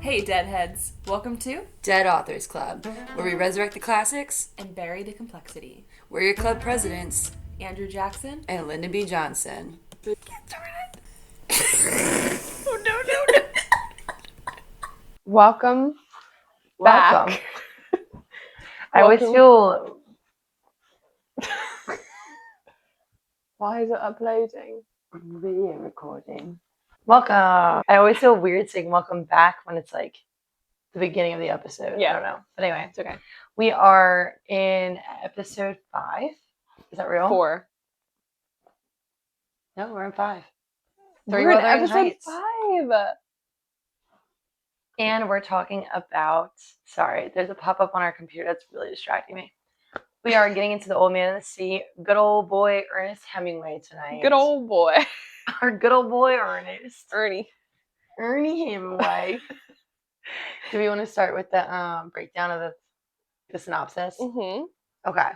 Hey, Deadheads. Welcome to Dead Authors Club, where we resurrect the classics and bury the complexity. We're your club presidents, Andrew Jackson and Lyndon B. Johnson. Get started. Oh, no. Welcome. I always Welcome. feel... Why is it uploading? Video recording. Welcome. I always feel weird saying welcome back when it's like the beginning of the episode. Yeah. I don't know. But anyway, It's okay. we are in episode 5. Is that real? 4. No, we're in 5. We're in Wuthering episode Heights. 5. And we're talking about... Sorry, there's a pop-up on our computer that's really distracting me. We are getting into the Old Man and the Sea. Good old boy Ernest Hemingway tonight. Good old boy. Our good old boy Ernest. Ernie Hemingway. Do we want to start with the breakdown of the synopsis? Mm-hmm. Okay.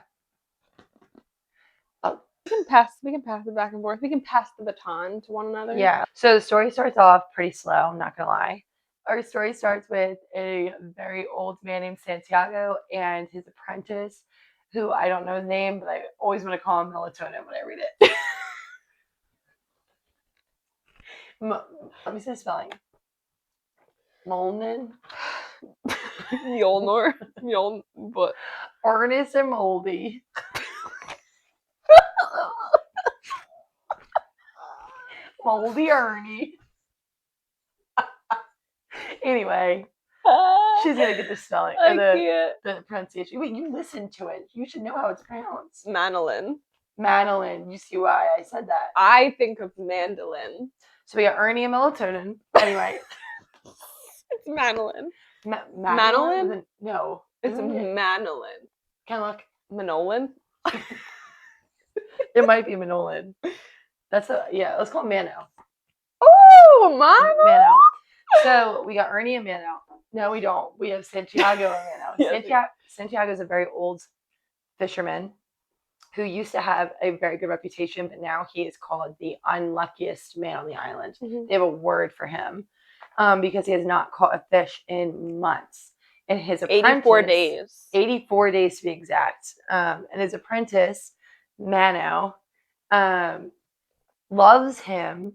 We can pass it back and forth. We can pass the baton to one another. Yeah. So the story starts off pretty slow, I'm not going to lie. Our story starts with a very old man named Santiago and his apprentice, who I don't know his name, but I always want to call him Melatonin when I read it. Let me say spelling. Molden. Mjolnir. But Ernest and Moldy. Moldy Ernie. Anyway, she's gonna get the spelling or the pronunciation. Wait, you listen to it. You should know how it's pronounced. Manolin. Madeline. You see why I said that? I think of mandolin. So we got Ernie and Melatonin. Anyway, It's Manolin. Madeline? No, It's Manolin. Can I look? Manolin. It might be Manolin. Let's call him Mano. Oh, Mano. So we got Ernie and Mano. No, we don't. We have Santiago and Mano. Santiago is a very old fisherman who used to have a very good reputation, but now he is called the unluckiest man on the island. Mm-hmm. They have a word for him because he has not caught a fish in months. And his apprentice, 84 days. 84 days to be exact. And his apprentice, Mano, loves him,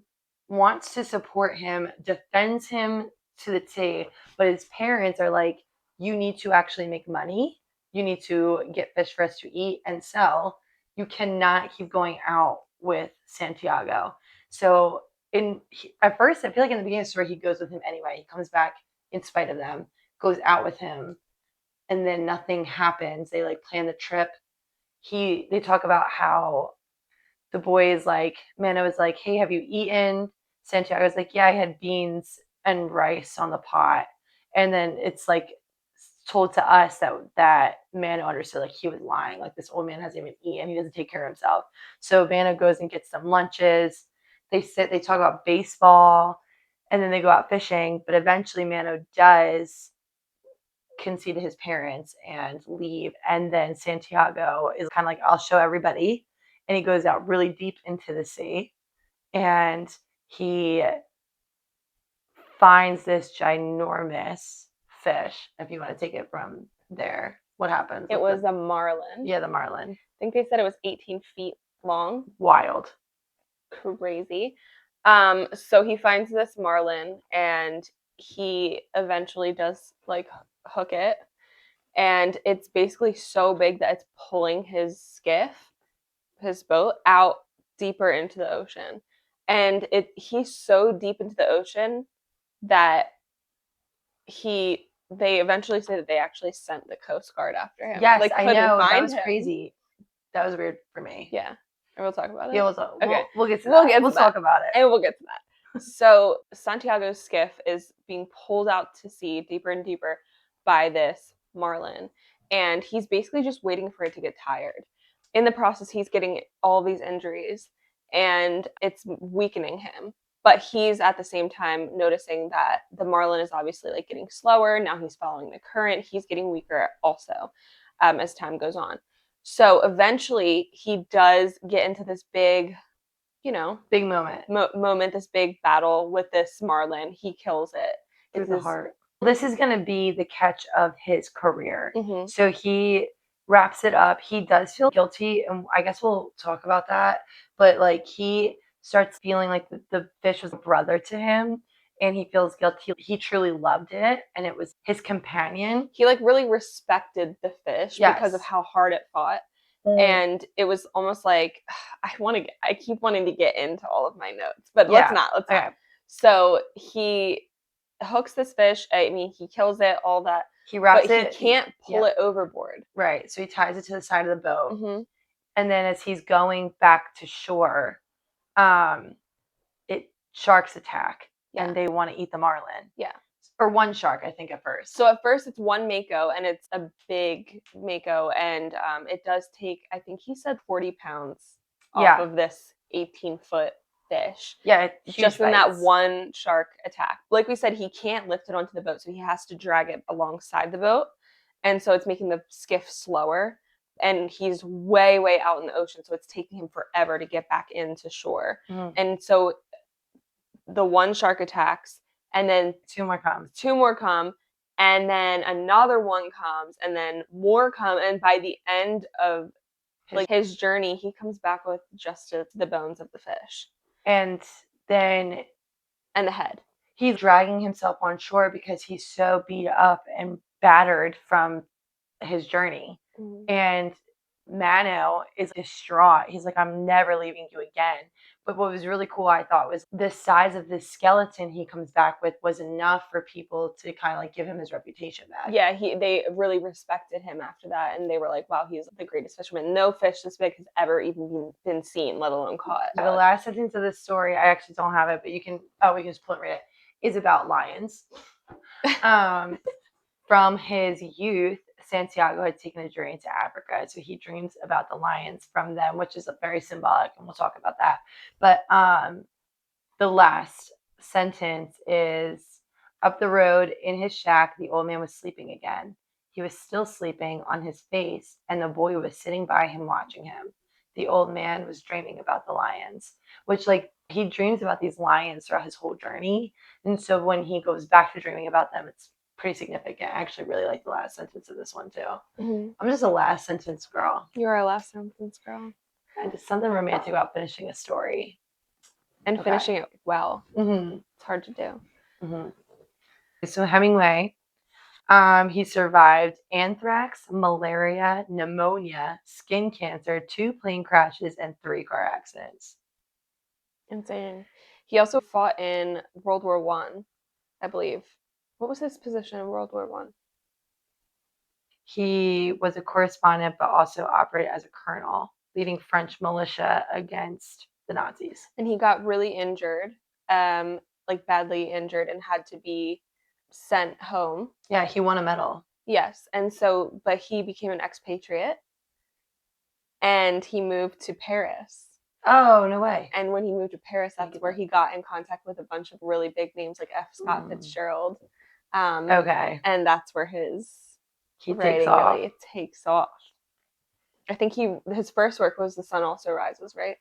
wants to support him, defends him to the T, but his parents are like, you need to actually make money. You need to get fish for us to eat and sell. You cannot keep going out with Santiago. So at first, I feel like in the beginning of the story, he goes with him anyway. He comes back in spite of them, goes out with him, and then nothing happens. They like plan the trip. They talk about how the boy is like, Mano is like, hey, have you eaten? Santiago's like, yeah, I had beans and rice on the pot. And then it's like told to us that Mano understood like he was lying. Like this old man hasn't even eaten. He doesn't take care of himself. So Mano goes and gets some lunches. They talk about baseball, and then they go out fishing. But eventually Mano does concede to his parents and leave. And then Santiago is kind of like, I'll show everybody. And he goes out really deep into the sea. And he finds this ginormous fish. If you want to take it from there, what happens? It was a marlin. Yeah, the marlin. I think they said it was 18 feet long. Wild. Crazy. So he finds this marlin and he eventually does like hook it. And it's basically so big that it's pulling his boat, out deeper into the ocean. And he's so deep into the ocean that they eventually say that they actually sent the Coast Guard after him. Yes, like, I know. That was him. crazy. That was weird for me. Yeah. And we'll talk about it. Yeah, we'll Okay. we'll get to that. We'll talk about it. And we'll get to that. So Santiago's skiff is being pulled out to sea deeper and deeper by this marlin. And he's basically just waiting for it to get tired. In the process, he's getting all these injuries and it's weakening him. But he's at the same time noticing that the marlin is obviously like getting slower. Now he's following the current. He's getting weaker also as time goes on. So eventually he does get into this big big moment. This big battle with this marlin. He kills it. Through the heart. This is going to be the catch of his career. Mhm. So he wraps it up. He does feel guilty, and I guess we'll talk about that. But like he starts feeling like the fish was a brother to him, and he feels guilty. He truly loved it, and it was his companion. He like really respected the fish because of Yes. how hard it fought. And it was almost like I keep wanting to get into all of my notes, but let's Yeah. not. Okay. So he hooks this fish. I mean, he kills it, all that, He but wraps he it. can't pull Yeah. it overboard. Right. So he ties it to the side of the boat. Mhm. And then as he's going back to shore, sharks attack Yeah. and they want to eat the marlin. Yeah. Or one shark, I think, at first. So at first it's one mako, and it's a big mako, and it does take, I think he said 40 pounds off Yeah. of this 18-foot fish. Yeah, Just in that one shark attack. Like we said, he can't lift it onto the boat, so he has to drag it alongside the boat. And so it's making the skiff slower. And he's way, way out in the ocean, so it's taking him forever to get back into shore. Mhm. And so the one shark attacks, and then Two more come. and then another one comes, and then more come. And by the end of his journey, he comes back with just the bones of the fish. And then and the head. He's dragging himself on shore because he's so beat up and battered from his journey. Mhm. And Mano is distraught. He's like, I'm never leaving you again. But what was really cool, I thought, was the size of the skeleton he comes back with was enough for people to kind of like give him his reputation back. Yeah, they really respected him after that, and they were like, wow, he's the greatest fisherman. No fish this big has ever even been seen, let alone caught. The last sentence of this story, I actually don't have it, but we can just pull it right. Is about lions. From his youth, Santiago had taken a journey to Africa, so he dreams about the lions from them, which is very symbolic, and we'll talk about that. But the last sentence is, up the road in his shack, the old man was sleeping again. He was still sleeping on his face, and the boy was sitting by him watching him. The old man was dreaming about the lions, which like he dreams about these lions throughout his whole journey. And so when he goes back to dreaming about them, it's pretty significant. I actually really like the last sentence of this one too. Mhm. I'm just a last sentence girl. You're a last sentence girl. And just something romantic about finishing a story. And finishing it well. Mm-hmm. It's hard to do. Mm-hmm. So Hemingway, he survived anthrax, malaria, pneumonia, skin cancer, 2 plane crashes, and 3 car accidents. Insane. He also fought in World War One, I believe. What was his position in World War One? He was a correspondent, but also operated as a colonel, leading French militia against the Nazis. And he got really injured, like badly injured, and had to be sent home. Yeah, he won a medal. Yes, and so, but he became an expatriate, and he moved to Paris. Oh, no way. And when he moved to Paris, that's where he got in contact with a bunch of really big names like F. Scott Fitzgerald. Okay. And that's where his writing really takes off. I think his first work was The Sun Also Rises, right?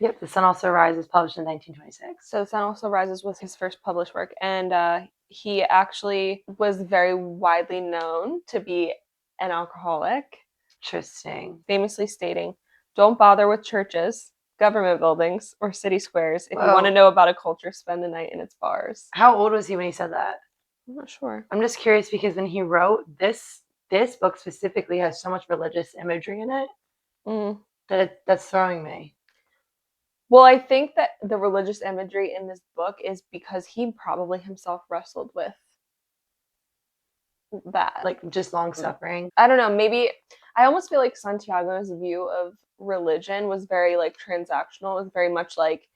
Yep, The Sun Also Rises, published in 1926. So The Sun Also Rises was his first published work, and he actually was very widely known to be an alcoholic. Interesting. Famously stating, "Don't bother with churches, government buildings, or city squares. If you want to know about a culture, spend the night in its bars." How old was he when he said that? I'm not sure. I'm just curious because when he wrote this book specifically has so much religious imagery in it that's throwing me. Well, I think that the religious imagery in this book is because he probably himself wrestled with that. Like just long suffering. I don't know, maybe I almost feel like Santiago's view of religion was very like transactional. It was very much like,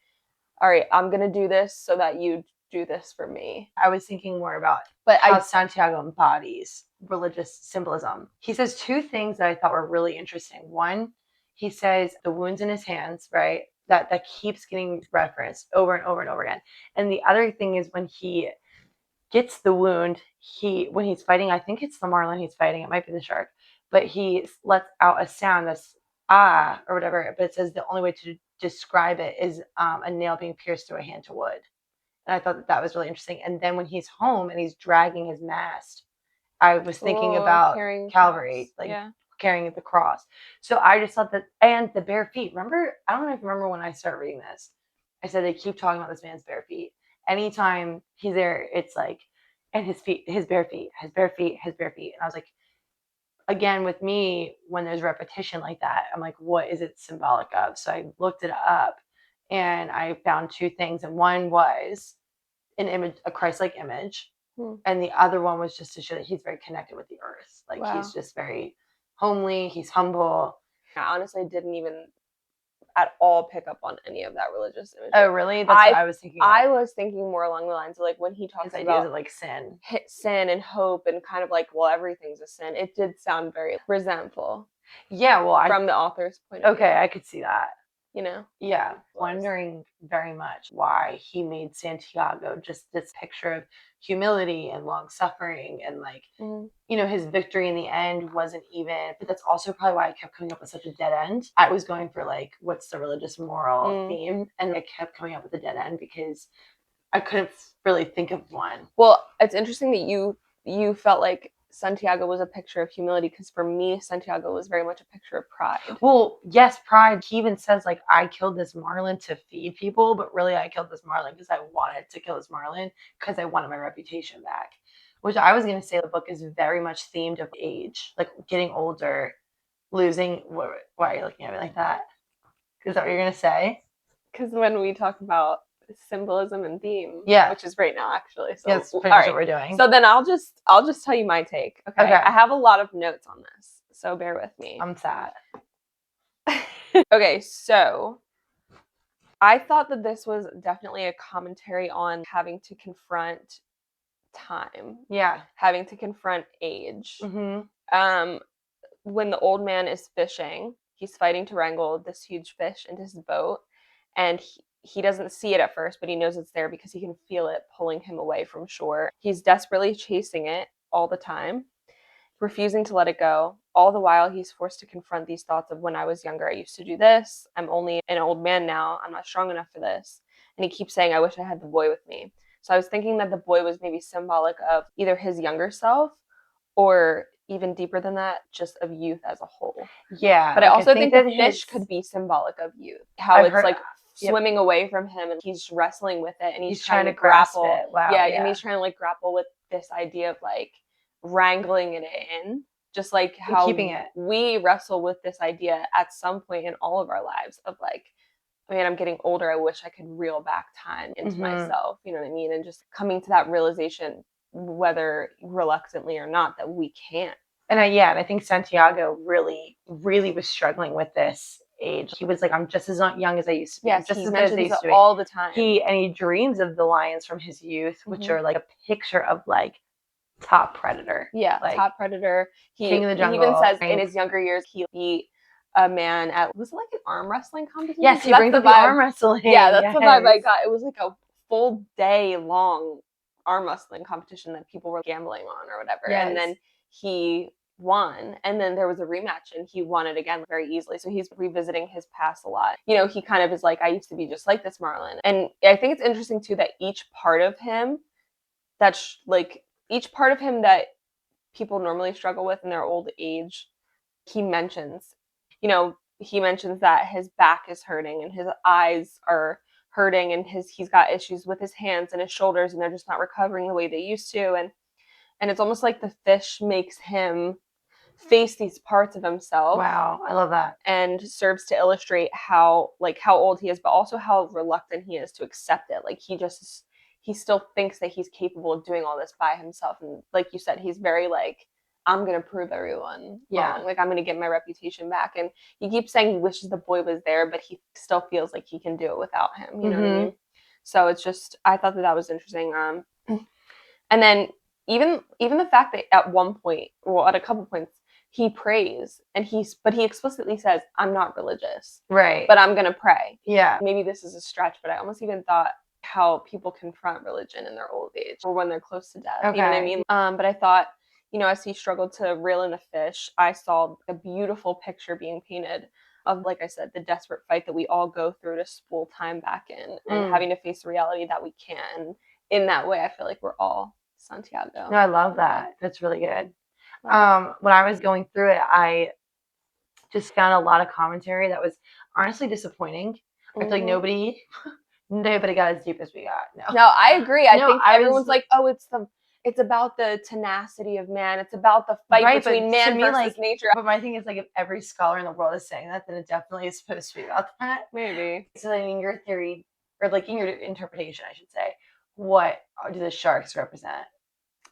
all right, I'm going to do this so that you do this for me. I was thinking more about how Santiago embodies religious symbolism. He says 2 things that I thought were really interesting. One, he says the wounds in his hands, right? That keeps getting referenced over and over and over again. And the other thing is when he gets the wound, when he's fighting, I think it's the marlin he's fighting, it might be the shark, but he lets out a sound that's or whatever, but it says the only way to describe it is a nail being pierced through a hand to wood. And I thought that that was really interesting. And then when he's home and he's dragging his mast, I was thinking about carrying Calvary, cross. like carrying the cross. So I just thought that, and the bare feet. Remember, I don't know if you remember when I started reading this. I said they keep talking about this man's bare feet. Anytime he's there, it's like, and his feet, his bare feet, his bare feet, his bare feet. And I was like, again, with me, when there's repetition like that, I'm like, what is it symbolic of? So I looked it up and I found two things. And one was an image, a Christ-like image. And the other one was just to show that he's very connected with the earth. Like he's just very homely, he's humble. I honestly didn't even at all pick up on any of that religious imagery. Oh, really? That's what I was thinking. I was thinking more along the lines of like when he talks ideas about of like sin and hope and kind of like, well, everything's a sin. It did sound very resentful. Yeah, well, from the author's point of view. Okay, I could see that. You know? Yeah. Wondering very much why he made Santiago just this picture of humility and long suffering and like, you know, his victory in the end wasn't even, but that's also probably why I kept coming up with such a dead end. I was going for like, what's the religious moral theme? And I kept coming up with a dead end because I couldn't really think of one. Well, it's interesting that you felt like Santiago was a picture of humility because for me, Santiago was very much a picture of pride. Well, yes, pride. He even says like, I killed this marlin to feed people, but really I killed this marlin because I wanted to kill this marlin because I wanted my reputation back. Which I was going to say the book is very much themed of age, like getting older, losing. Why are you looking at me like that? Is that what you're going to say? Because when we talk about symbolism and theme, which is right now actually. So that's pretty much what we're doing. So then I'll just tell you my take. Okay. I have a lot of notes on this, so bear with me. I'm sad. Okay, so I thought that this was definitely a commentary on having to confront time. Yeah. Having to confront age. When the old man is fishing, he's fighting to wrangle this huge fish into his boat, and he doesn't see it at first, but he knows it's there because he can feel it pulling him away from shore. He's desperately chasing it all the time, refusing to let it go. All the while, he's forced to confront these thoughts of when I was younger, I used to do this. I'm only an old man now. I'm not strong enough for this. And he keeps saying, I wish I had the boy with me. So I was thinking that the boy was maybe symbolic of either his younger self or even deeper than that, just of youth as a whole. Yeah. But I also think the fish could be symbolic of youth. How it's like swimming away from him and he's wrestling with it and he's trying to grapple. It. Wow. Yeah, and he's trying to like grapple with this idea of like wrangling it in. Just like how keeping it. We wrestle with this idea at some point in all of our lives of like, man, I'm getting older. I wish I could reel back time into myself. You know what I mean? And just coming to that realization, whether reluctantly or not, that we can't. And I think Santiago really, really was struggling with this age. He was like, I'm just as young as I used to be. Yes, just he as good as I mentions used to it be. all the time. He dreams of the lions from his youth, which are like a picture of like top predator. Yeah, like, top predator. King of the jungle. He even says in his younger years he beat a man at, was it like an arm wrestling competition? Yes, he brings up the arm wrestling. Yeah, that's the vibe I got. It was like a full day long arm wrestling competition that people were gambling on or whatever. Yes. And then he won, and then there was a rematch and he won it again very easily. So he's revisiting his past a lot. You know, he kind of is like, I used to be just like this marlin. And I think it's interesting too that each part of him that people normally struggle with in their old age, he mentions. You know, he mentions that his back is hurting and his eyes are hurting and he's got issues with his hands and his shoulders and they're just not recovering the way they used to. And it's almost like the fish makes him face these parts of himself. Wow, I love that. And serves to illustrate how old he is, but also how reluctant he is to accept it. Like he still thinks that he's capable of doing all this by himself. And like you said, he's very like, I'm going to prove everyone wrong. Like, I'm going to get my reputation back. And he keeps saying he wishes the boy was there, but he still feels like he can do it without him. You know what I mean? So it's just, I thought that was interesting. And then even the fact that at one point, well, at a couple points, he prays and but he explicitly says, I'm not religious. Right. But I'm going to pray. Yeah. Maybe this is a stretch, but I almost even thought how people confront religion in their old age or when they're close to death. Okay. You know what I mean? But I thought, you know, as he struggled to reel in the fish, I saw a beautiful picture being painted of, like I said, the desperate fight that we all go through to spool time back in and having to face the reality that we can't. And in that way, I feel like we're all Santiago. No, I love that. That's really good. When I was going through it, I just found a lot of commentary that was honestly disappointing. I feel like nobody got as deep as we got. No, I agree. I No, think everyone's like, oh, it's about the tenacity of man. It's about the fight between man versus nature. But my thing is, like, if every scholar in the world is saying that, then it definitely is supposed to be about that. Maybe. So then in your theory, or like in your interpretation, I should say, what do the sharks represent?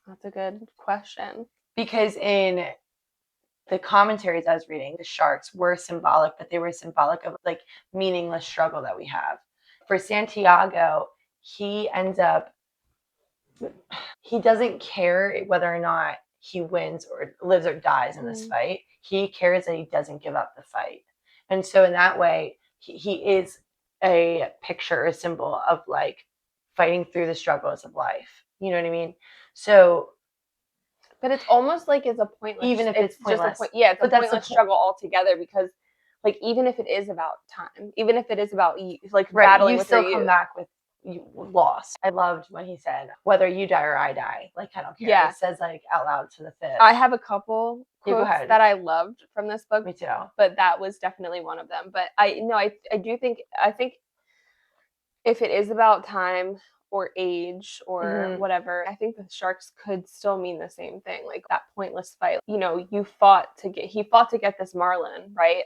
That's a good question. Because in the commentaries I was reading, the sharks were symbolic, but they were symbolic of like meaningless struggle that we have. For Santiago, he doesn't care whether or not he wins or lives or dies in this fight. He cares that he doesn't give up the fight. And so in that way, he is a picture, a symbol of like fighting through the struggles of life. You know what I mean? So, but it's almost like it's a pointless, even if it's pointless. It's a pointless struggle altogether, because like even if it is about time, even if it is about like battling with your youth, you still come back with you lost. I loved when he said, whether you die or I die, like I don't care. Yeah. It says like out loud to the fish. I have a couple quotes that I loved from this book. Me too. But that was definitely one of them. But I think if it is about time or age or whatever, I think the sharks could still mean the same thing. Like that pointless fight. You know, he fought to get this marlin, right?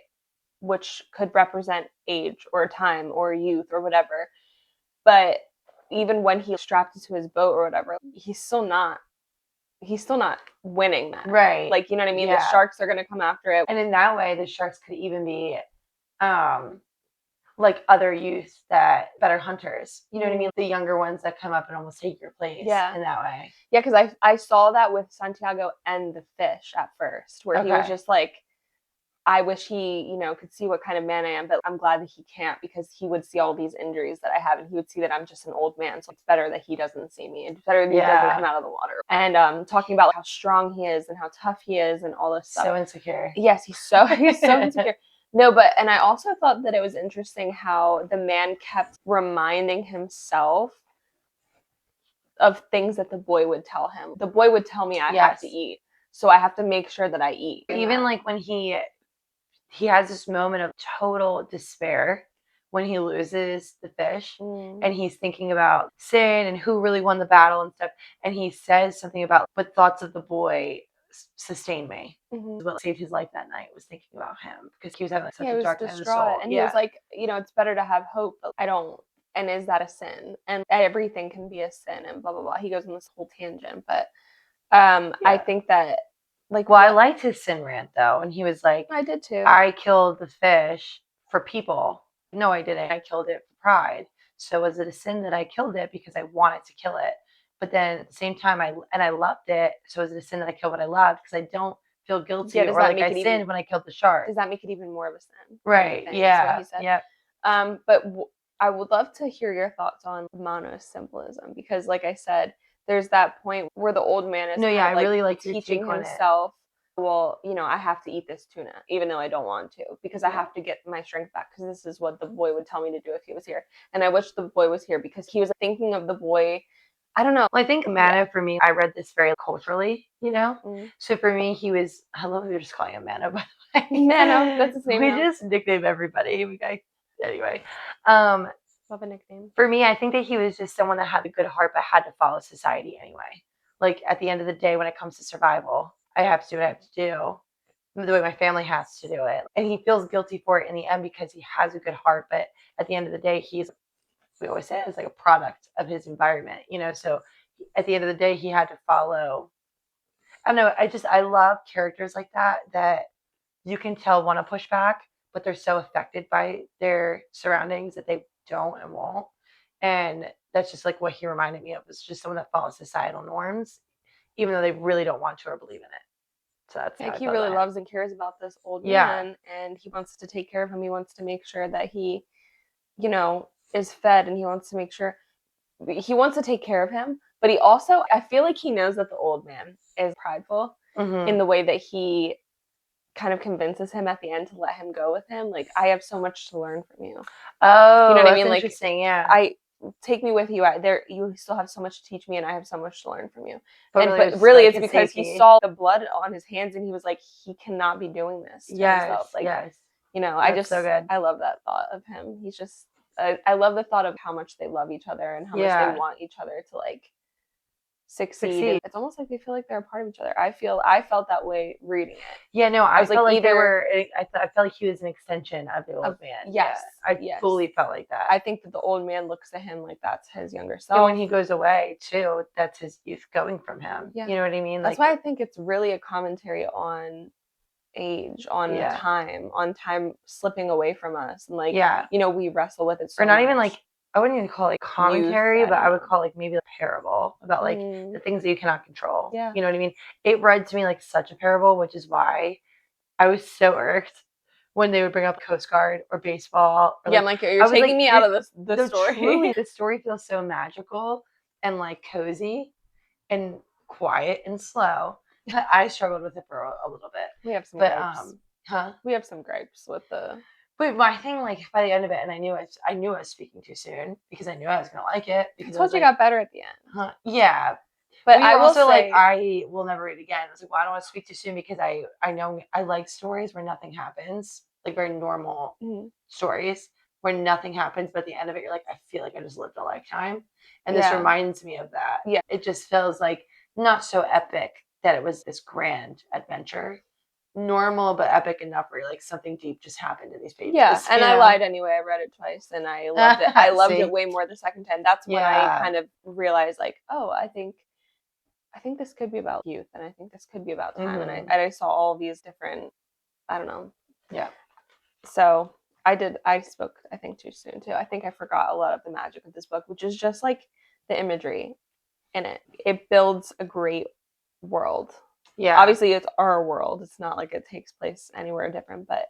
Which could represent age or time or youth or whatever. But even when he strapped it to his boat or whatever, he's still not winning that. Right. Like, you know what I mean? Yeah. The sharks are going to come after it. And in that way, the sharks could even be like other youth that are hunters. You know what I mean? The younger ones that come up and almost take your place in that way. Yeah, because I saw that with Santiago and the fish at first, where he was just like, I wish he, you know, could see what kind of man I am, but I'm glad that he can't, because he would see all these injuries that I have, and he would see that I'm just an old man. So it's better that he doesn't see me. It's better that he doesn't come out of the water. And talking about how strong he is and how tough he is and all this stuff. So insecure. Yes, he's so insecure. No, but, and I also thought that it was interesting how the man kept reminding himself of things that the boy would tell him. The boy would tell me I have to eat. So I have to make sure that I eat. Even like when he has this moment of total despair when he loses the fish and he's thinking about sin and who really won the battle and stuff. And he says something about, but thoughts of the boy sustain me. What saved his life that night was thinking about him, because he was having such a dark night of the soul. And he was like, you know, it's better to have hope, but I don't. And is that a sin? And everything can be a sin and blah, blah, blah. He goes on this whole tangent. But I think that, like, well, I liked his sin rant though. And he was like, I did too. I killed the fish for people. No, I didn't. I killed it for pride. So was it a sin that I killed it because I wanted to kill it? But then at the same time, I loved it. So is it a sin that I killed what I loved because I don't feel guilty or like I sinned when I killed the shark? Does that make it even more of a sin? Right. Yeah. Yep. But I would love to hear your thoughts on Mano's symbolism, because, like I said, there's that point where the old man is I really like teaching himself, well, you know, I have to eat this tuna, even though I don't want to, because I have to get my strength back, because this is what the boy would tell me to do if he was here. And I wish the boy was here, because he was thinking of the boy. I don't know. Well, I think Mano, for me, I read this very culturally, you know? So for me, he was, I love that you're just calling him Mano, by the way. Mano, that's his name. We just nickname everybody. Anyway. Love a nickname. For me, I think that he was just someone that had a good heart, but had to follow society anyway. Like, at the end of the day, when it comes to survival, I have to do what I have to do, the way my family has to do it. And he feels guilty for it in the end because he has a good heart. But at the end of the day, we always say it's like a product of his environment, you know? So at the end of the day, he had to follow. I don't know. I love characters like that you can tell want to push back, but they're so affected by their surroundings that they don't and won't. And that's just like what he reminded me of, was just someone that follows societal norms, even though they really don't want to or believe in it. So that's like, he really loves and cares about this old man, and he wants to take care of him. He wants to make sure that he, you know, is fed, and he wants to make sure he wants to take care of him. But he also, I feel like he knows that the old man is prideful in the way that he kind of convinces him at the end to let him go with him. Like, I have so much to learn from you. Oh, You know what I that's mean? Like, interesting. Yeah. take me with you. You still have so much to teach me, and I have so much to learn from you. But But really, like it's his because he safety. saw the blood on his hands, and he was like, he cannot be doing this to himself. Like, Yes. you know, That's so good. I love that thought of him. He's just, I love the thought of how much they love each other and how much they want each other to like succeed. It's almost like they feel like they're a part of each other. I felt that way reading it. Yeah, no, I was felt like, like they either- were. I felt like he was an extension of the old man. Yes, I yes. fully felt like that. I think that the old man looks at him like that's his younger self. And when he goes away too, that's his youth going from him. Yeah. You know what I mean? That's why I think it's really a commentary on age, on time slipping away from us, and like, you know, we wrestle with it so or not much. even like, I wouldn't even call it like commentary, but I would call it like maybe a parable about like the things that you cannot control. Yeah. You know what I mean? It read to me like such a parable, which is why I was so irked when they would bring up Coast Guard or baseball. Or, I'm like, you're taking me out of the story. Truly, the story feels so magical and like cozy and quiet and slow. But I struggled with it for a little bit. We have some gripes. We have some gripes with the. But my thing, like by the end of it, and I knew I was speaking too soon because I knew I was gonna like it. Because I told you got better at the end. Yeah, but I will also say, like I will never read again. I was like, well, I don't want to speak too soon because I know I like stories where nothing happens, like very normal stories where nothing happens, but at the end of it, you're like, I feel like I just lived a lifetime, and this reminds me of that. Yeah, it just feels like not so epic that it was this grand adventure. Normal but epic enough where like something deep just happened in these pages. Yeah, and I lied anyway. I read it twice and I loved it. I loved it way more the second time. That's when I kind of realized like, oh, I think this could be about youth, and I think this could be about time. And I saw all these different, I don't know. Yeah. So I spoke, I think, too soon too. I think I forgot a lot of the magic of this book, which is just like the imagery in it. It builds a great world. Yeah. Obviously, it's our world. It's not like it takes place anywhere different, but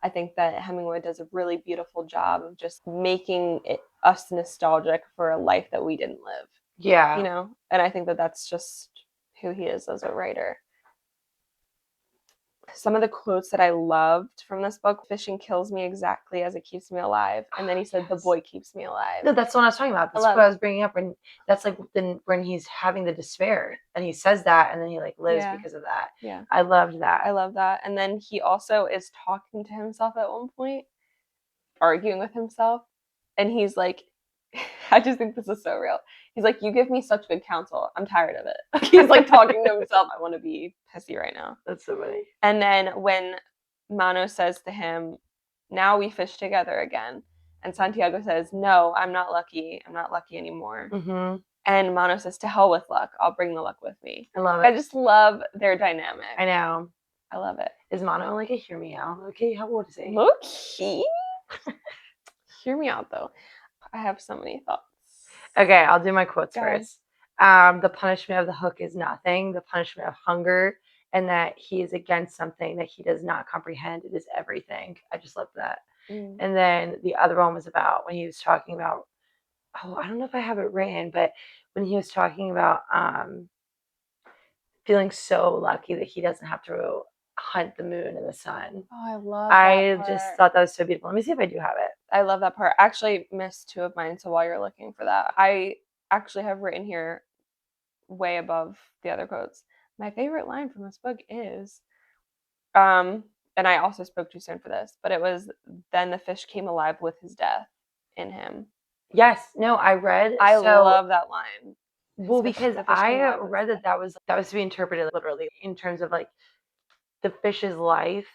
I think that Hemingway does a really beautiful job of just making us nostalgic for a life that we didn't live. Yeah. You know? And I think that that's just who he is as a writer. Some of the quotes that I loved from this book: fishing kills me exactly as it keeps me alive. And then he said, the boy keeps me alive. No, that's what I was talking about. That's what I was bringing up. When that's like when he's having the despair and he says that and then he like lives because of that. Yeah. I loved that. I love that. And then he also is talking to himself at one point, arguing with himself. And he's like, I just think this is so real. He's like, you give me such good counsel. I'm tired of it. He's like talking to himself. I want to be pissy right now. That's so funny. And then when Mano says to him, now we fish together again. And Santiago says, no, I'm not lucky. I'm not lucky anymore. Mm-hmm. And Mano says, to hell with luck. I'll bring the luck with me. I love it. I just love their dynamic. I know. I love it. Is Mano like a hear me out? Okay, how old is he? Okay. Hear me out, though. I have so many thoughts. Okay, I'll do my quotes first. The punishment of the hook is nothing. The punishment of hunger, and that he is against something that he does not comprehend. It is everything. I just love that. And then the other one was about when he was talking about, I don't know if I have it written, but when he was talking about feeling so lucky that he doesn't have to hunt the moon and the sun. Oh, I love that part. Just thought that was so beautiful. Let me see if I do have it. I love that part. I actually missed two of mine, so while you're looking for that, I actually have written here way above the other quotes. My favorite line from this book is, and I also spoke too soon for this, but it was, then the fish came alive with his death in him. Yes. No, I love that line. Well, because I read that was to be interpreted literally in terms of like the fish's life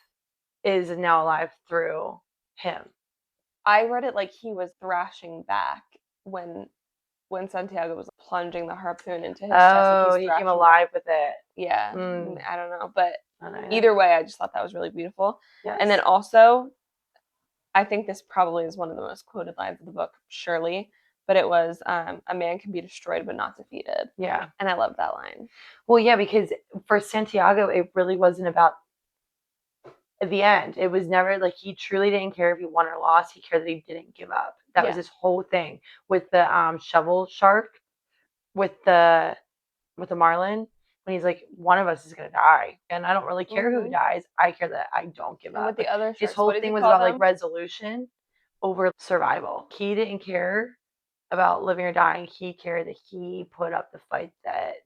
is now alive through him. I read it like he was thrashing back when Santiago was plunging the harpoon into his chest. Oh, he came alive with it. Yeah. I don't know. But either way, I just thought that was really beautiful. Yes. And then also, I think this probably is one of the most quoted lines of the book, surely. But it was, a man can be destroyed but not defeated. Yeah. And I love that line. Well, yeah, because for Santiago, it really wasn't about the end. It was never like he truly didn't care if he won or lost. He cared that he didn't give up. That was his whole thing with the shovel shark, with the marlin. when he's like, one of us is gonna die, and I don't really care who Mhm. dies. I care that I don't give And up. with the Like, other his sharks, whole what does thing he was call about like them? resolution over survival. He didn't care about living or dying. He cared that he put up the fight that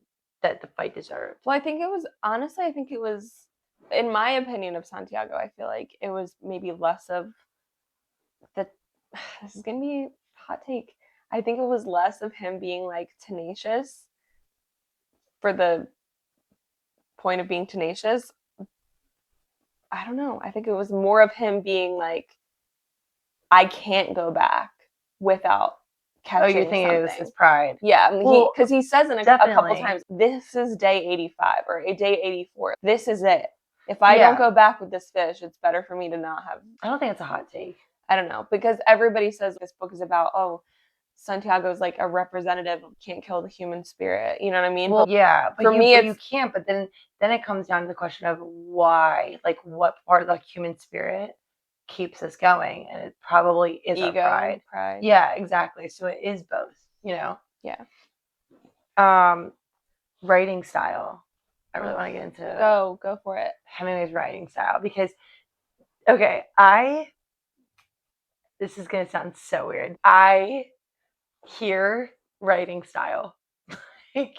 the fight deserved. Well, I think it was honestly, I think it was, in my opinion of Santiago, I feel like it was maybe less of the. This is gonna be a hot take. I think it was less of him being like tenacious for the point of being tenacious. I don't know. I think it was more of him being like, I can't go back without Oh, you catching think it was his something. pride? Yeah, I mean, Well, because he says in a couple definitely. times, this is day 85 or a day 84. This is it. If I Yeah. don't go back with this fish, it's better for me to not have. I don't think it's a hot take. I don't know, because everybody says this book is about, oh, Santiago's like a representative, can't kill the human spirit. You know what I mean? Well, But yeah, for me, but you it's can't. But then it comes down to the question of why, like, what part of the human spirit keeps us going, and it probably is our ego, pride. Yeah, exactly. So it is both, you know. Yeah. Writing style. I really want to get into Go for it. Hemingway's writing style because, okay, this is gonna sound so weird. I hear writing style. Like,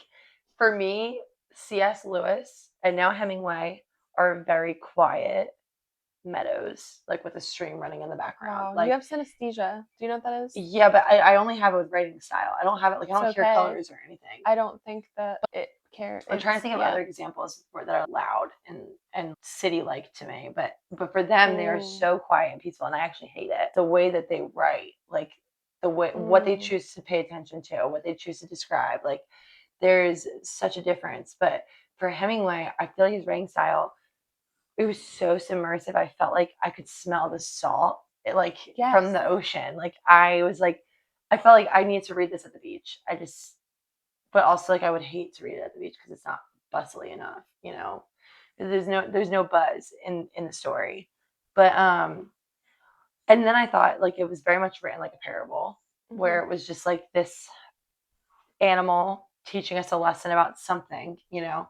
for me, C.S. Lewis and now Hemingway are very quiet meadows, like with a stream running in the background. Wow, Like, you have synesthesia. Do you know what that is? yeah, but I only have it with writing style. I don't have it, like, I don't It's hear okay. colors or anything. I don't think that it cares. I'm trying to think of other examples that are loud and city-like to me, but for them, they are so quiet and peaceful, and I actually hate it. The way that they write, like the way what they choose to pay attention to, what they choose to describe, like there's such a difference. But for Hemingway, I feel like his writing style, it was so submersive. I felt like I could smell the salt, like from the ocean. Like I was like, I felt like I needed to read this at the beach. But also like I would hate to read it at the beach because it's not bustly enough, you know. There's no buzz in the story. But and then I thought like it was very much written like a parable where it was just like this animal teaching us a lesson about something, you know.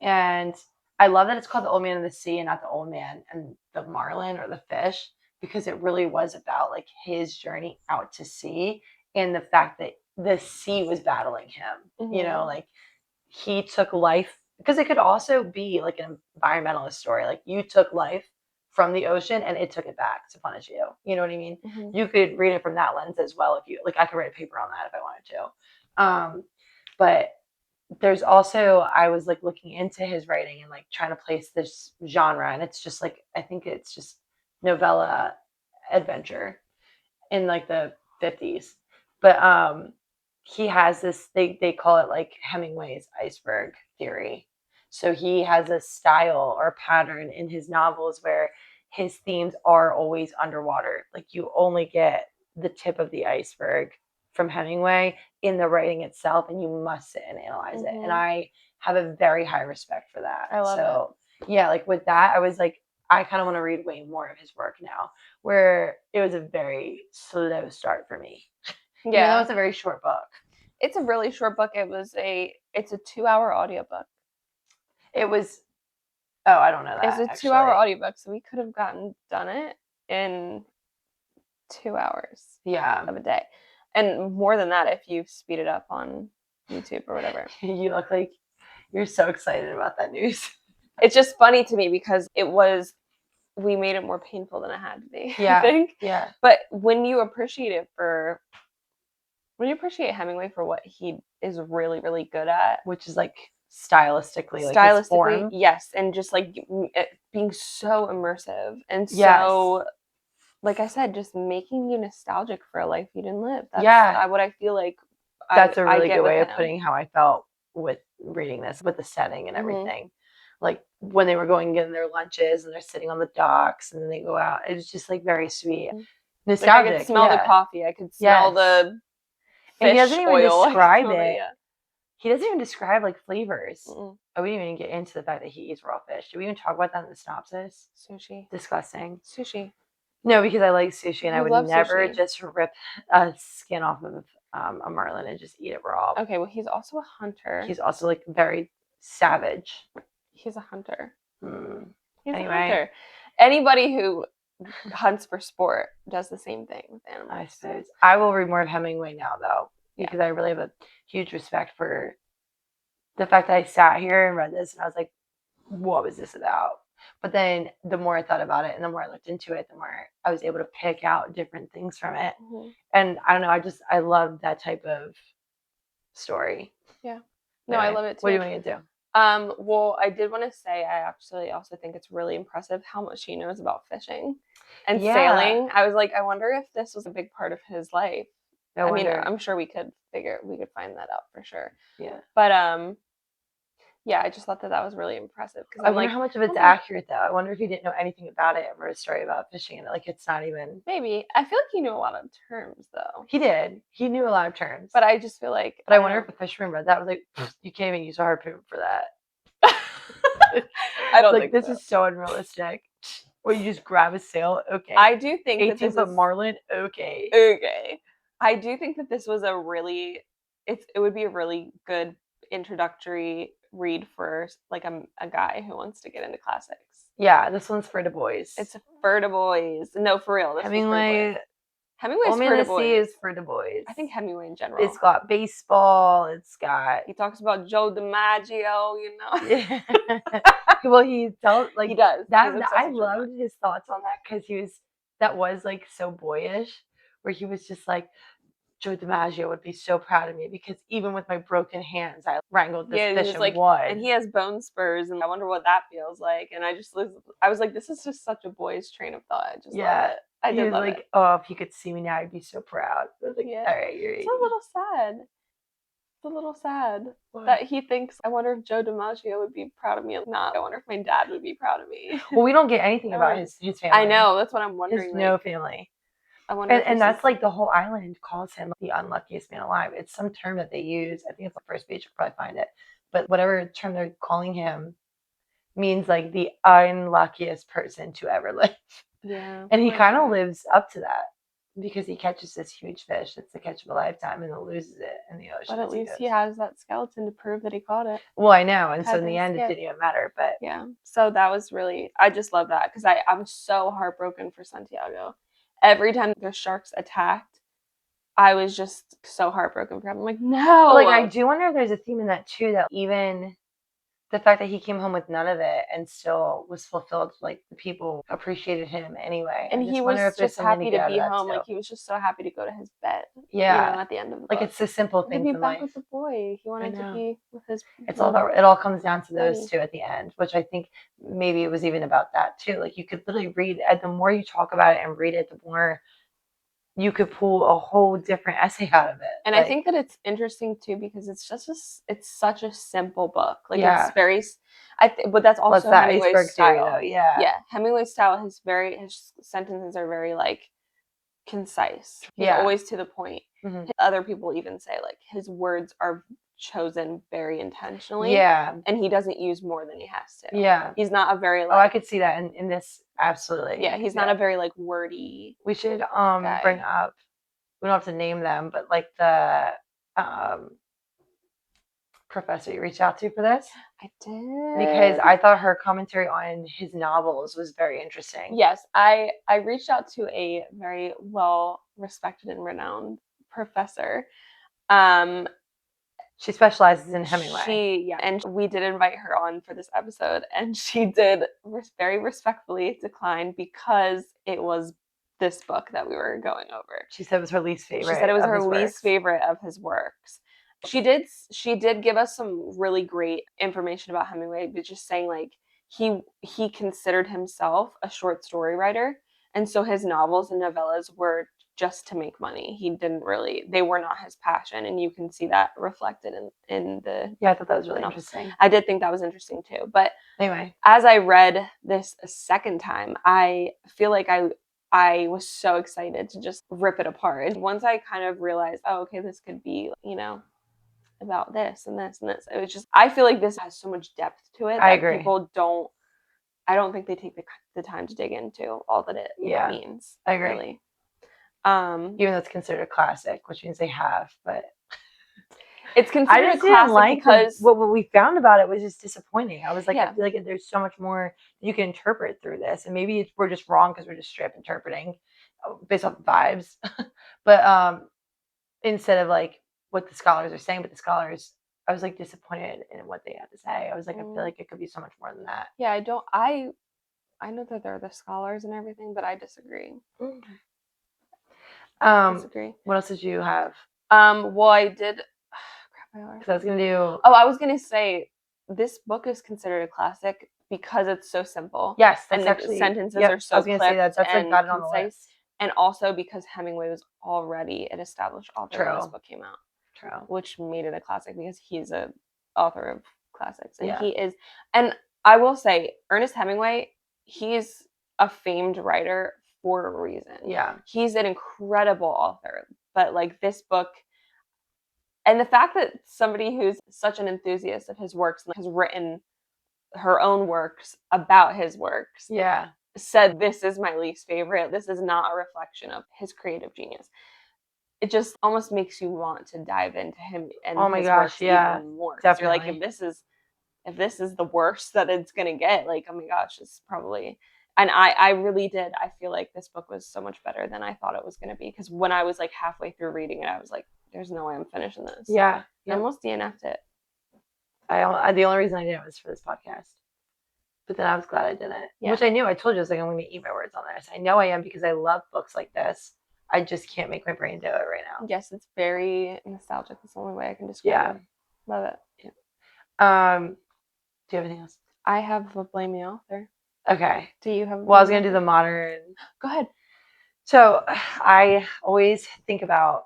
And I love that it's called The Old Man of the Sea and not The Old Man and the Marlin or the fish, because it really was about like his journey out to sea and the fact that the sea was battling him, you know, like he took life, because it could also be like an environmentalist story. Like you took life from the ocean and it took it back to punish you. You know what I mean? You could read it from that lens as well. If you like, I could write a paper on that if I wanted to. But there's also, I was like looking into his writing and like trying to place this genre, and it's just like, I think it's just novella adventure in like the 50s. But he has this, they call it like Hemingway's iceberg theory. So he has a style or pattern in his novels where his themes are always underwater. Like you only get the tip of the iceberg from Hemingway in the writing itself, and you must sit and analyze it. And I have a very high respect for that. I love it. Yeah, like with that, I was like, I kind of want to read way more of his work now, where it was a very slow start for me. Yeah. Even though it's a very short book. It's a really short book. It's a 2-hour audiobook. It was, oh, I don't know that. It's a 2-hour audiobook, so we could have done it in 2 hours of a day. And more than that if you speed it up on YouTube or whatever. You look like you're so excited about that news. It's just funny to me because we made it more painful than it had to be. Yeah. I think. Yeah. But when you appreciate Hemingway for what he is really, really good at, which is like stylistically, like his form. Yes, and just like being so immersive and so, like I said, just making you nostalgic for a life you didn't live. That's what I feel like. That's a really good way of putting how I felt with reading this, with the setting and everything. Like when they were going and getting their lunches and they're sitting on the docks and then they go out. It was just like very sweet. Nostalgic. Like I could smell the coffee. I could smell the fish and he doesn't even oil. describe it. He doesn't even describe like flavors. I wouldn't even get into the fact that he eats raw fish. Did we even talk about that in the synopsis? Sushi. Disgusting. Sushi. No, because I like sushi and I would never sushi. just rip a skin off of a marlin and just eat it raw. Okay, well, he's also a hunter. He's also like very savage. He's a hunter. Hmm. He's Anyway. a hunter. Anybody who hunts for sport does the same thing with animals. I suppose. I will read more of Hemingway now, though, Yeah. because I really have a huge respect for the fact that I sat here and read this and I was like, what was this about? But then the more I thought about it and the more I looked into it, the more I was able to pick out different things from it. Mhm. And I don't know, I love that type of story. Yeah. No, I love it too. What do you want to do? Well, I did want to say I actually also think it's really impressive how much he knows about fishing and sailing. I was like, I wonder if this was a big part of his life. I mean, I'm sure we could find that out for sure. Yeah. But yeah, I just thought that was really impressive because I wonder how much of it's accurate though. I wonder if he didn't know anything about it and wrote a story about fishing and like it's not even. Maybe. I feel like he knew a lot of terms though. He did. He knew a lot of terms. But I just feel like. But I wonder if a fisherman read that was like, you can't even use a harpoon for that. I don't like think this is so unrealistic. Or you just grab a sail, okay. I do think 18-foot marlin, okay. Okay. I do think that this was it would be a really good introductory read for like a guy who wants to get into classics. Yeah, this one's for the boys. It's for the boys. No, for real. This Hemingway's for the boys. Is for the boys. I think Hemingway in general. It's got baseball. It's got. He talks about Joe DiMaggio, you know. Yeah. Well, he does. He does. I loved his thoughts on that because that was like so boyish, where he was just like, Joe DiMaggio would be so proud of me because even with my broken hands, I wrangled this fish in wood. And he has bone spurs, and I wonder what that feels like. And I was like, this is just such a boy's train of thought. I just love it. I did love it. Oh, if he could see me now, I'd be so proud. I was like, yeah. All right, you're 80. It's a little sad. It's a little sad that he thinks, I wonder if Joe DiMaggio would be proud of me or not. I wonder if my dad would be proud of me. Well, we don't get anything about his family. I know. That's what I'm wondering. No family. I wonder and that's like the whole island calls him the unluckiest man alive. It's some term that they use. I think it's the first page. You'll probably find it. But whatever term they're calling him means like the unluckiest person to ever live. Yeah. And he kind of lives up to that because he catches this huge fish that's the catch of a lifetime and then loses it in the ocean. But at least he has that skeleton to prove that he caught it. Well, I know. And so in the end, it didn't even matter. But yeah. So that was really, I just love that because I'm so heartbroken for Santiago. Every time the sharks attacked, I was just so heartbroken for him. I'm like, no. Like, I do wonder if there's a theme in that too, that even the fact that he came home with none of it and still was fulfilled, like the people appreciated him anyway. And he was just happy to be home. Like he was just so happy to go to his bed. Yeah. You know, at the end of the book. Like it's the simple things in life. To be back life. with the boy. He wanted to be with his. It's all about. It all comes down to those two at the end, which I think maybe it was even about that too. Like you could literally read. The more you talk about it and read it, the more you could pull a whole different essay out of it. And I think that it's interesting too because it's just it's such a simple book. Like it's very, but that's also Hemingway's style. Yeah. Hemingway's style. His sentences are very like concise. He's always to the point. Mm-hmm. Other people even say like his words are chosen very intentionally. Yeah. And he doesn't use more than he has to. Yeah. He's not a very I could see that in this. Absolutely. Yeah, he's not a very like wordy. We should bring up. We don't have to name them, but like the professor you reached out to for this. I did because I thought her commentary on his novels was very interesting. Yes, I reached out to a very well respected and renowned professor. She specializes in Hemingway. And we did invite her on for this episode, and she did very respectfully decline because it was this book that we were going over. She said it was her least favorite. She said it was her least favorite of his works. She did give us some really great information about Hemingway, but just saying like he considered himself a short story writer, and so his novels and novellas were just to make money. They were not his passion, and you can see that reflected in the. Yeah, I thought that was really interesting. I did think that was interesting too. But anyway, as I read this a second time, I feel like I was so excited to just rip it apart. And once I kind of realized, oh, okay, this could be, about this and this and this. It was just, I feel like this has so much depth to it. I agree. I don't think they take the time to dig into all that it means. I agree. Really. Even though it's considered a classic, which means they have, but It's I considered a just didn't classic like because what we found about it was just disappointing. I was like, Yeah. I feel like there's so much more you can interpret through this, and maybe we're just wrong because we're just straight up interpreting based off vibes. But instead of like what the scholars are saying, but the scholars, I was like disappointed in what they had to say. I was like, I feel like it could be so much more than that. yeah, I know that they're the scholars and everything, but I disagree. Disagree. What else did you have? Well, I did. Crap, Because I was gonna do. Oh, I was gonna say this book is considered a classic because it's so simple. Yes, that's and the actually. sentences Yep, are so I was gonna say that. That's like and got it on the concise, list. and also because Hemingway was already an established author when this True. book came out, True. which made it a classic because he's a author of classics, and Yeah. he is. And I will say, Ernest Hemingway, he's a famed writer for a reason. Yeah. He's an incredible author, but like this book. And the fact that somebody who's such an enthusiast of his works and has written her own works about his works Yeah. said, this is my least favorite. This is not a reflection of his creative genius. It just almost makes you want to dive into him and Oh my his gosh, works yeah, even more. 'Cause you're like, definitely. if this is the worst that it's gonna get, like, oh my gosh, it's probably. And I really did. I feel like this book was so much better than I thought it was gonna be. Because when I was like halfway through reading it, I was like, there's no way I'm finishing this. Yeah. I almost DNF'd it. The only reason I did it was for this podcast. But then I was glad I didn't. Yeah. Which I knew. I told you I was like, I'm going to eat my words on this. I know I am because I love books like this. I just can't make my brain do it right now. Yes, it's very nostalgic. That's the only way I can describe it. Love it. Do you have anything else? I have a Blame the Author. Okay. Do you have? Well, I was going to do the modern. Go ahead. So I always think about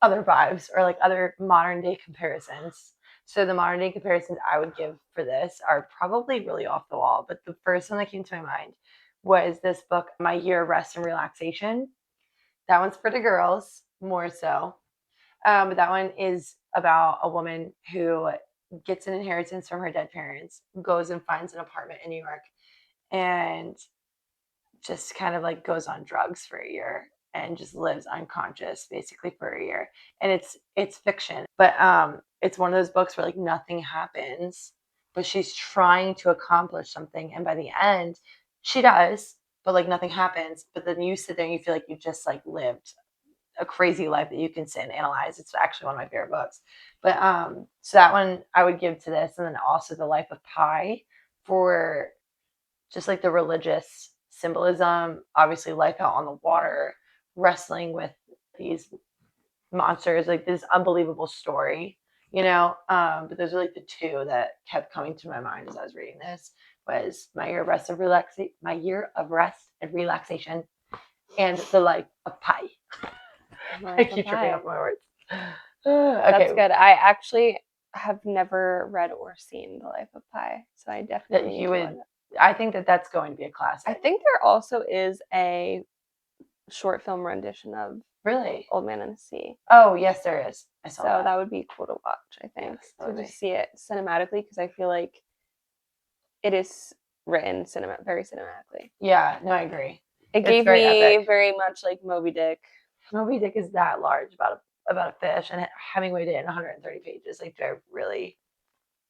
other vibes or like other modern day comparisons. So the modern day comparisons I would give for this are probably really off the wall. But the first one that came to my mind was this book, My Year of Rest and Relaxation. That one's for the girls more so. But that one is about a woman who gets an inheritance from her dead parents, goes and finds an apartment in New York, and just kind of like goes on drugs for a year and just lives unconscious basically for a year. And it's fiction, but it's one of those books where like nothing happens, but she's trying to accomplish something, and by the end she does, but like nothing happens. But then you sit there and you feel like you just like lived a crazy life that you can sit and analyze. It's actually one of my favorite books. But so that one I would give to this, and then also The Life of Pi for just like the religious symbolism, obviously life out on the water, wrestling with these monsters, like this unbelievable story, you know. But those are like the two that kept coming to my mind as I was reading this was My Year of Rest and Relaxation, and The Life of Pi. I keep tripping up my words. Okay. That's good. I actually have never read or seen The Life of Pi, so I definitely need to read it. I think that that's going to be a classic. I think there also is a short film rendition of Really Old Man and the Sea. Oh yes, there is. I saw so that would be cool to watch. I think yes, to just see it cinematically, because I feel like it is written very cinematically. Yeah, no, I agree. It gave me very much like Moby Dick. Moby Dick is that large about a fish, and Hemingway did it in 130 pages. Like, do I really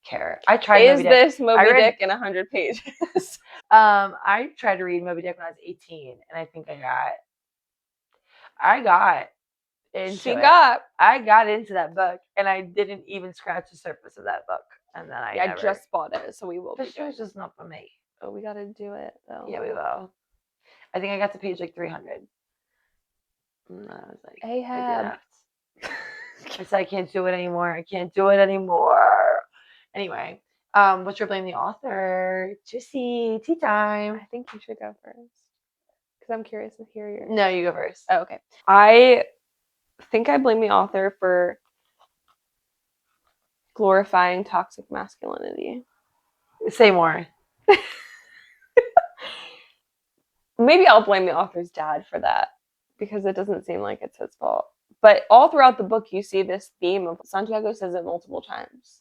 care? I tried. Is Moby this Dick. Moby Dick in 100 pages? I tried to read Moby Dick when I was 18, and I think I got into it. I got into that book, and I didn't even scratch the surface of that book. And then I just bought it, so we will. Fish was just not for me. Oh, we gotta do it though. Yeah, we will. I think I got to page like 300. And I was like, Ahab. I said, I can't do it anymore. I can't do it anymore. Anyway, what's your Blame the Author? Juicy tea time. I think you should go first, because I'm curious to hear yours. No, you go first. Oh, okay. I think I blame the author for glorifying toxic masculinity. Say more. Maybe I'll blame the author's dad for that, because it doesn't seem like it's his fault. But all throughout the book, you see this theme of Santiago says it multiple times.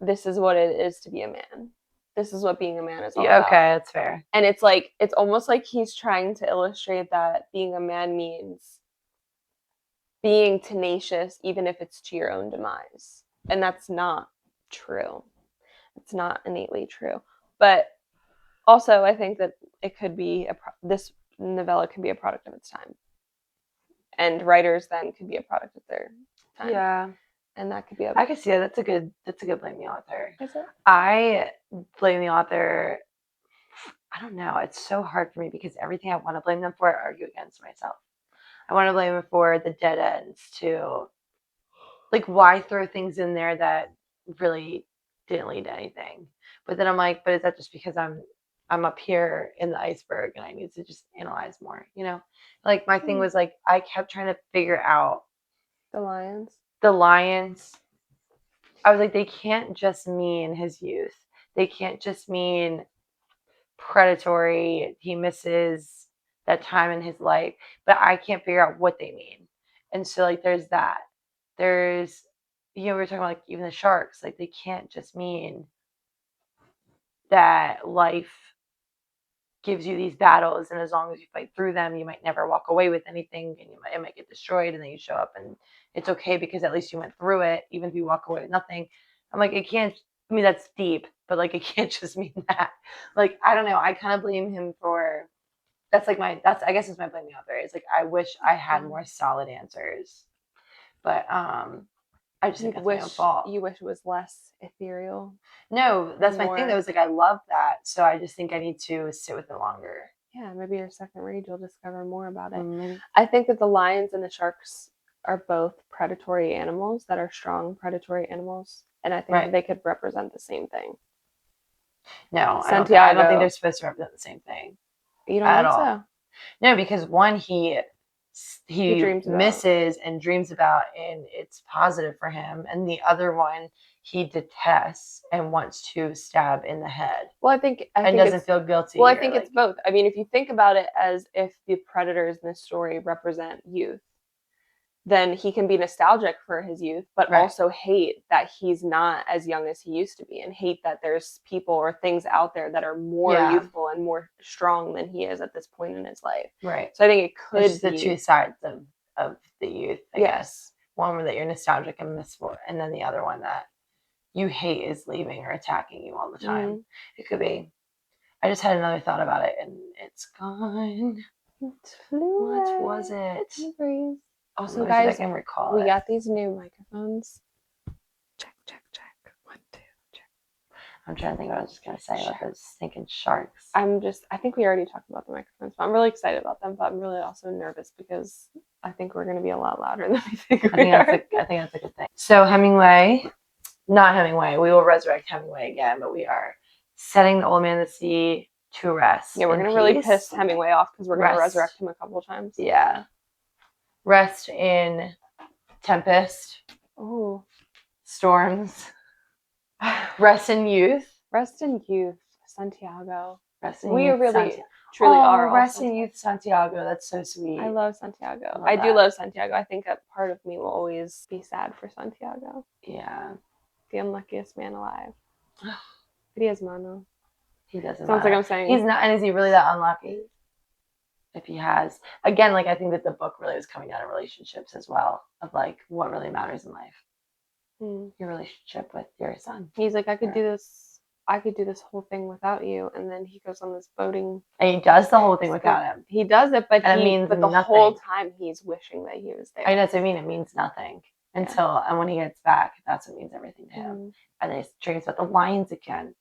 This is what it is to be a man. This is what being a man is all about. Okay, that's fair. And it's like, it's almost like he's trying to illustrate that being a man means being tenacious even if it's to your own demise. And that's not true. It's not innately true. But also, I think that it could be this novella can be a product of its time, and writers then could be a product of their time. Yeah, and that could be. I could see it. That's a good blame the author. Is it? I blame the author. I don't know. It's so hard for me because everything I want to blame them for, I argue against myself. I want to blame them for the dead ends too. Like, why throw things in there that really didn't lead to anything? But then I'm like, but is that just because I'm up here in the iceberg and I need to just analyze more, you know? Like, my thing was like, I kept trying to figure out The lions. I was like, they can't just mean his youth. They can't just mean predatory. He misses that time in his life, but I can't figure out what they mean. And so, like, there's that. There's, we were talking about, like, even the sharks. Like, they can't just mean that life gives you these battles, and as long as you fight through them, you might never walk away with anything, and it might get destroyed, and then you show up, and it's okay because at least you went through it, even if you walk away with nothing. I'm like, it can't. I mean, that's deep, but like, it can't just mean that. Like, I don't know. I kind of blame him for. That's like I guess it's my blaming author. It's like, I wish I had more solid answers, but I just think that's my own fault. You wish it was less ethereal. No, that's my thing. That was like, I love that, so I just think I need to sit with it longer. Yeah, maybe your second read you'll discover more about it. Maybe. I think that the lions and the sharks are both predatory animals that are strong predatory animals, and I think that they could represent the same thing. No, Santiago. I don't think they're supposed to represent the same thing. You don't think so? No, because one he misses and dreams about, and it's positive for him, and the other one he detests and wants to stab in the head. Well, I think doesn't feel guilty. Well, I think it's both. I mean, if you think about it as if the predators in this story represent youth, then he can be nostalgic for his youth, but also hate that he's not as young as he used to be, and hate that there's people or things out there that are more youthful and more strong than he is at this point in his life. Right. So I think it could be the two sides of the youth, I guess. One that you're nostalgic and miss for, and then the other one that you hate is leaving or attacking you all the time. Mm-hmm. It could be. I just had another thought about it, and it's gone. It flew away. What was it? Also, guys, we got these new microphones. Check. 1, 2, check. I'm trying to think what I was just going to say about those stinking sharks. I think we already talked about the microphones, but I'm really excited about them, but I'm really also nervous because I think we're going to be a lot louder than we think we are. I think that's a good thing. So not Hemingway, we will resurrect Hemingway again, but we are setting the old man of the sea to rest. Yeah, we're going to really piss Hemingway off because we're going to resurrect him a couple of times. Yeah. Rest in tempest. Oh. Storms. Rest in youth. Rest in youth, Santiago. Rest in youth, truly are. Rest in youth, Santiago. That's so sweet. I love Santiago. I do love Santiago. I think that part of me will always be sad for Santiago. Yeah. The unluckiest man alive. But he has mano. He doesn't. Sounds like I'm saying. He's not, and is he really that unlucky? If he has, again, like, I think that the book really is coming out of relationships as well, of like what really matters in life. Your relationship with your son. He's like, I could do this whole thing without you, and then he goes on this boating. And he does the whole thing without him. He does it, but the whole time he's wishing that he was there. I know, that's what I mean. It means nothing until, and when he gets back, that's what means everything to him. And then he dreams about the lions again.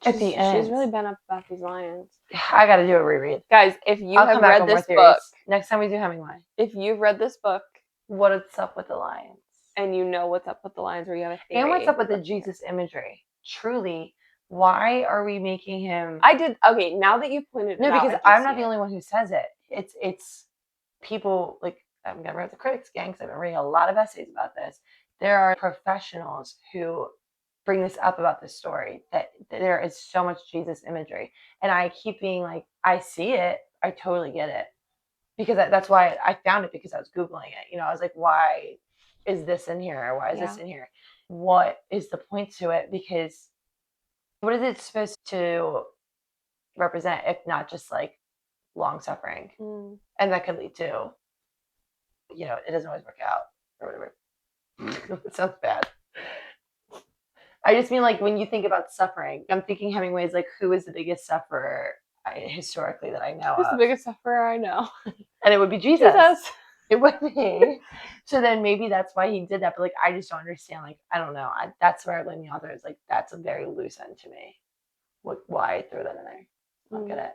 At the end. She's really been up about these lions. I got to do a reread. Guys, if you have read this book. Next time we do Hemingway. If you've read this book. What's up with the lions? And you know what's up with the lions, or you have a theory. And what's up with the Jesus imagery? Truly, why are we making him... Okay, now that you've pointed it out. No, because I'm not the only one who says it. It's people, like, I'm going to write the critics gang, because I've been reading a lot of essays about this. There are professionals who bring this up about this story, that there is so much Jesus imagery. And I keep being like, I see it. I totally get it. Because that's why I found it, because I was Googling it. You know, I was like, why is this in here? Or why is this in here? What is the point to it? Because what is it supposed to represent if not just like long suffering? And that could lead to it doesn't always work out or whatever. It sounds bad. I just mean like when you think about suffering, I'm thinking Hemingway's like, who is the biggest sufferer historically that I know Who's the of? biggest sufferer I know? And it would be Jesus. Jesus. It would be. So then maybe that's why he did that. But like, I just don't understand. Like, I don't know. That's where I blame the author. Is like, that's a very loose end to me. Why throw that in there? I don't get it.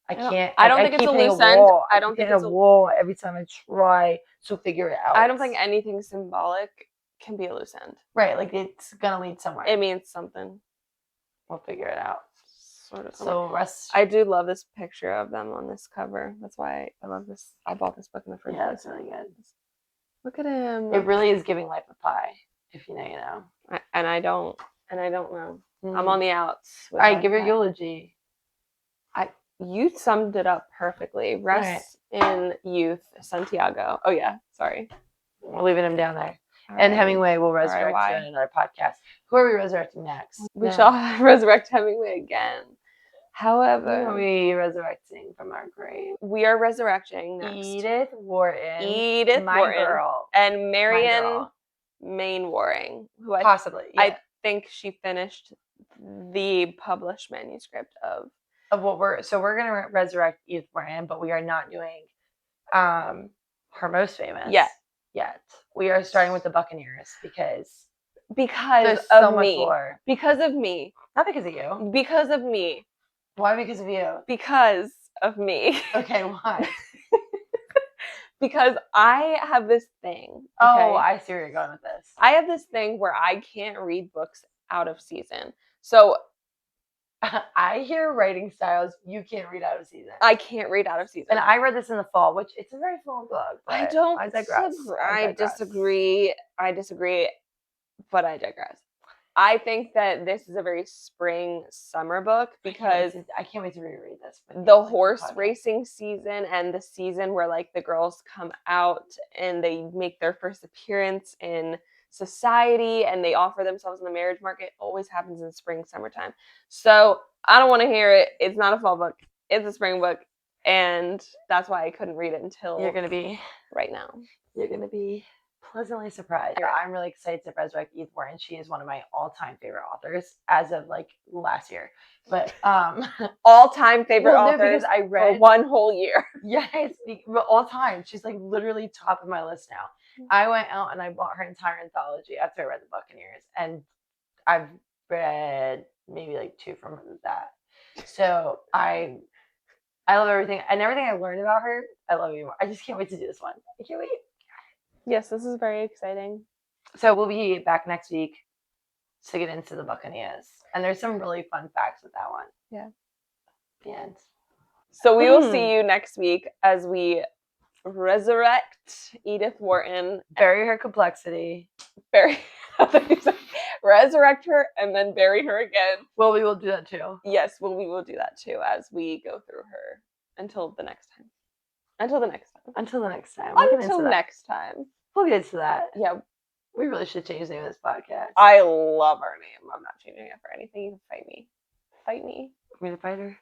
I can't. I don't think it's keep a hitting loose end. wall. I don't think hitting it's a wall every time I try to figure it out. I don't think anything symbolic can be a loose end. Right. Like it's gonna lead somewhere. It means something. We'll figure it out. Sort of. So I do love this picture of them on this cover. That's why I love this. I bought this book in the first place. Yeah, it's really good. Look at him. It really is giving life a pie. If you know, you know. And I don't know. I'm on the outs. All right, give your eulogy. You summed it up perfectly. Rest in youth, Santiago. Oh yeah, sorry. We're leaving him down there. All And right. Hemingway will resurrect you in another podcast. Who are we resurrecting next? We shall resurrect Hemingway again. However, who are we resurrecting from our grave? We are resurrecting next Edith Wharton. My Wharton, girl. And Marion Mainwaring, who possibly. I think she finished the published manuscript of what we're gonna resurrect Edith Wharton, but we are not doing her most famous yet. We are starting with the Buccaneers because there's of so much me. more. Because of me. Not because of you. Because of me. Why because of you? Because of me. Okay, why? Because I have this thing. Okay? Oh, I see where you're going with this. I have this thing where I can't read books out of season. So I hear writing styles you can't read out of season. I can't read out of season. And I read this in the fall, which it's a very full book. I don't. I digress. I disagree. But I digress. I think that this is a very spring summer book because I can't wait to reread this. The horse racing season and the season where like the girls come out and they make their first appearance in society and they offer themselves in the marriage market always happens in spring, summertime. So I don't want to hear it. It's not a fall book. It's a spring book. And that's why I couldn't read it until you're going to be right now. You're going to be pleasantly surprised. I'm really excited to resurrect Edith Wharton. She is one of my all-time favorite authors as of like last year. But all-time favorite authors because I read for one whole year. Yes, all time. She's like literally top of my list now. I went out and I bought her entire anthology after I read The Buccaneers, and I've read maybe like 2 from that. So I love everything and everything I learned about her. I love you more. I just can't wait to do this one. I can't wait. Yes, this is very exciting. So we'll be back next week to get into the Buccaneers. And there's some really fun facts with that one. Yeah. The end. So we will see you next week as we resurrect Edith Wharton. Bury her complexity. Resurrect her and then bury her again. Well, we will do that too. Yes, well, we will do that too as we go through her until the next time. Until the next time. Until next time. We'll get into that. Yeah. We really should change the name of this podcast. I love our name. I'm not changing it for anything. You can fight me. Fight me. Want me to fight her?